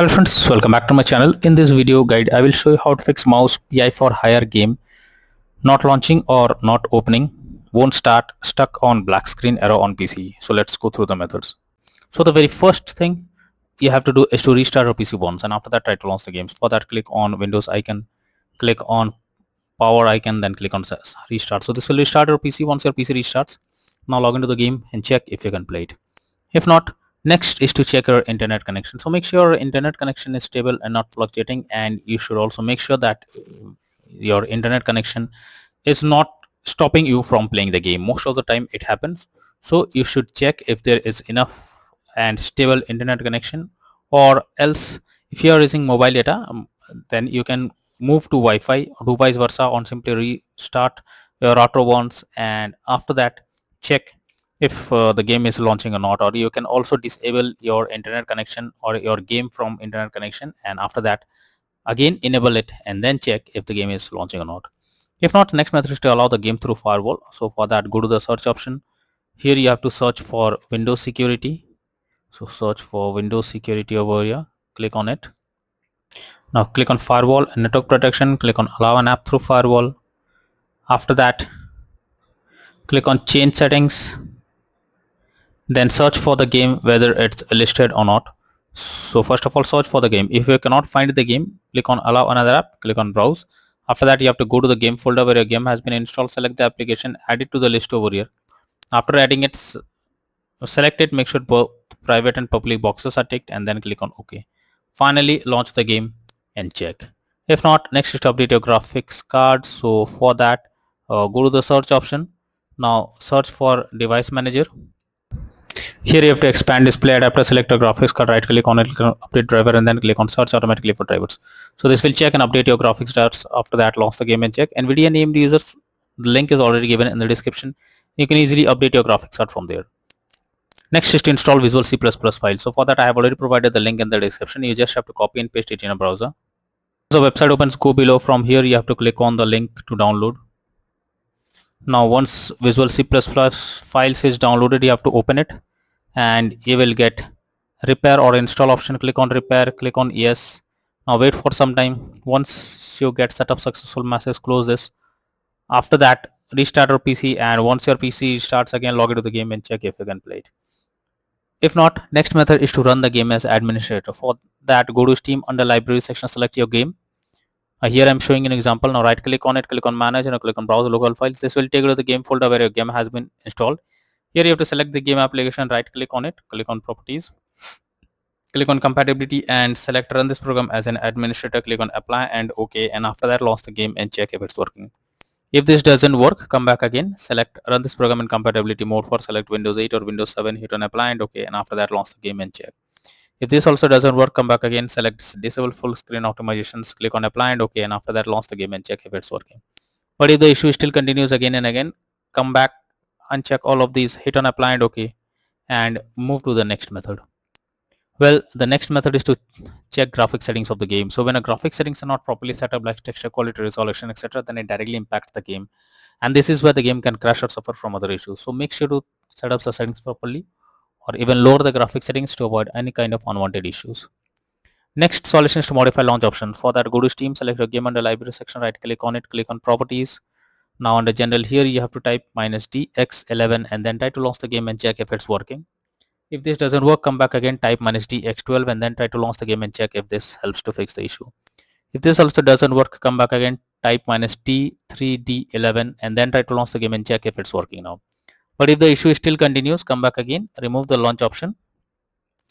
Hello friends, welcome back to my channel. In this video guide, I will show you how to fix mouse PI for hire game not launching or not opening, won't start, stuck on black screen error on PC. So let's go through the methods. So the very first thing you have to do is to restart your PC once, and after that try to launch the games. For that, click on Windows icon, click on power icon, then click on restart. So this will restart your PC once your PC restarts. Now log into the game and check if you can play it. If not, next is to check your internet connection. So make sure your internet connection is stable and not fluctuating, and you should also make sure that your internet connection is not stopping you from playing the game. Most of the time it happens, so you should check if there is enough and stable internet connection, or else if you are using mobile data, then you can move to Wi-Fi or do vice versa, on simply restart your router once, and after that check if the game is launching or not. Or you can also disable your internet connection or your game from internet connection, and after that again enable it and then check if the game is launching or not. If not, next method is to allow the game through firewall. So for that, go to the search option. Here you have to search for Windows security. So search for Windows security over here, click on it. Now click on firewall and network protection, click on allow an app through firewall. After that, click on change settings, then search for the game whether it's listed or not. So first of all, search for the game. If you cannot find the game, click on allow another app, click on browse. After that, you have to go to the game folder where your game has been installed, select the application, add it to the list over here. After adding it, select it, make sure both private and public boxes are ticked, and then click on OK. Finally, launch the game and check. If not, next is to update your graphics card. So for that, go to the search option. Now search for device manager. Here you have to expand display adapter, select a graphics card, right click on it, click on update driver, and then click on search automatically for drivers. So this will check and update your graphics cards. After that, launch the game and check. NVIDIA named users, the link is already given in the description. You can easily update your graphics card from there. Next is to install Visual C++ file. So for that, I have already provided the link in the description. You just have to copy and paste it in a browser. So website opens, go below. From here you have to click on the link to download. Now once Visual C++ files is downloaded, you have to open it, and you will get repair or install option. Click on repair, click on yes. Now wait for some time. Once you get setup successful message, close this. After that, restart your PC, and once your PC starts again, log into the game and check if you can play it. If not, next method is to run the game as administrator. For that, go to Steam, under library section, select your game. Here I'm showing an example. Now right click on it, click on manage, and click on browse local files. This will take you to the game folder where your game has been installed. Here you have to select the game application, right click on it, click on properties, click on compatibility, and select run this program as an administrator. Click on apply and OK, and after that launch the game and check if it's working. If this doesn't work, come back again, select run this program in compatibility mode for select Windows 8 or Windows 7, hit on apply and OK, and after that launch the game and check. If this also doesn't work, come back again, select disable full screen optimizations, click on apply and OK, and after that launch the game and check if it's working. But if the issue still continues again and again, come back, uncheck all of these, hit on apply and OK, and move to the next method. Well, the next method is to check graphic settings of the game. So when a graphic settings are not properly set up, like texture quality, resolution, etc., then it directly impacts the game, and this is where the game can crash or suffer from other issues. So make sure to set up the settings properly, or even lower the graphic settings to avoid any kind of unwanted issues. Next solution is to modify launch option. For that, go to Steam, select your game under library section, right click on it, click on properties. Now under general, here you have to type -DX11 and then try to launch the game and check if it's working. If this doesn't work, come back again, type -DX12 and then try to launch the game and check if this helps to fix the issue. If this also doesn't work, come back again, type -T3D11 and then try to launch the game and check if it's working now. But if the issue still continues, come back again, remove the launch option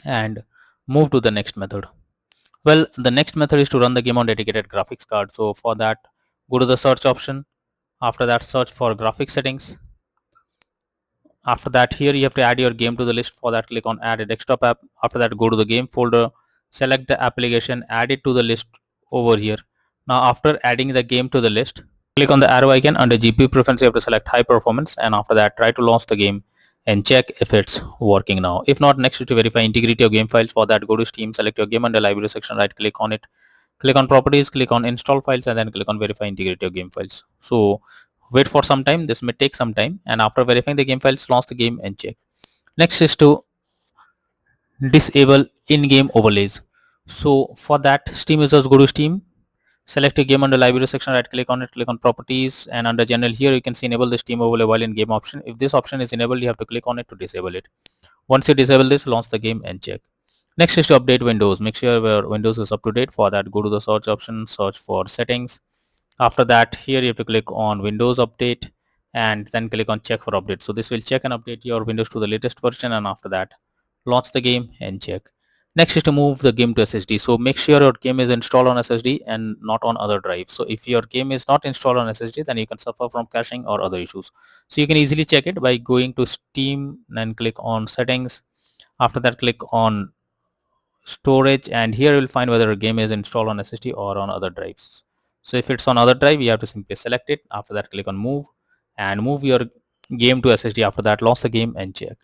and move to the next method. Well, the next method is to run the game on dedicated graphics card. So for that, go to the search option. After that, search for graphics settings. After that, here you have to add your game to the list. For that, click on add a desktop app. After that, go to the game folder, select the application, add it to the list over here. Now after adding the game to the list, click on the arrow icon. Under GPU preference, you have to select high performance, and after that try to launch the game and check if it's working now. If not, next is to verify integrity of game files. For that, go to Steam, select your game under library section, right click on it, click on properties, click on install files, and then click on verify integrity of game files. So wait for some time, this may take some time, and after verifying the game files, launch the game and check. Next is to disable in-game overlays. So for that, Steam users go to Steam, select your game under library section, right click on it, click on properties, and under general here you can see enable the Steam overlay while in game option. If this option is enabled, you have to click on it to disable it. Once you disable this, launch the game and check. Next is to update Windows. Make sure your Windows is up to date. For that, go to the search option, search for settings. After that, here you have to click on Windows Update and then click on check for update. So this will check and update your Windows to the latest version, and after that, launch the game and check. Next is to move the game to SSD. So make sure your game is installed on SSD and not on other drives. So if your game is not installed on SSD, then you can suffer from caching or other issues. So you can easily check it by going to Steam and click on settings. After that, click on storage, and here you will find whether a game is installed on SSD or on other drives. So if it's on other drive, you have to simply select it. After that, click on move and move your game to SSD. After that, launch the game and check.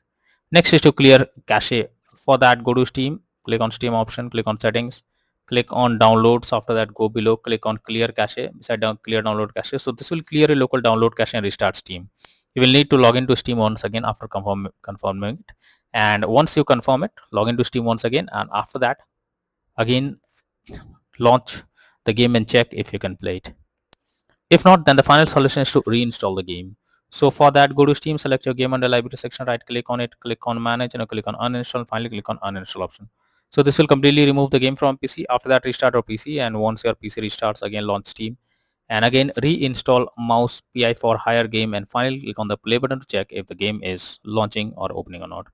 Next is to clear cache. For that, go to Steam, click on Steam option, click on settings, click on downloads. After that, go below, click on clear cache, beside down clear download cache. So this will clear your local download cache and restart Steam. You will need to log into Steam once again after confirming it. And once you confirm it, log into Steam once again, and after that, again launch the game and check if you can play it. If not, then the final solution is to reinstall the game. So for that, go to Steam, select your game under library section, right click on it, click on manage, and click on uninstall. Finally, click on uninstall option. So this will completely remove the game from PC. After that, restart your PC, and once your PC restarts, again launch Steam, and again reinstall Mouse PI for Hire game, and finally click on the play button to check if the game is launching or opening or not.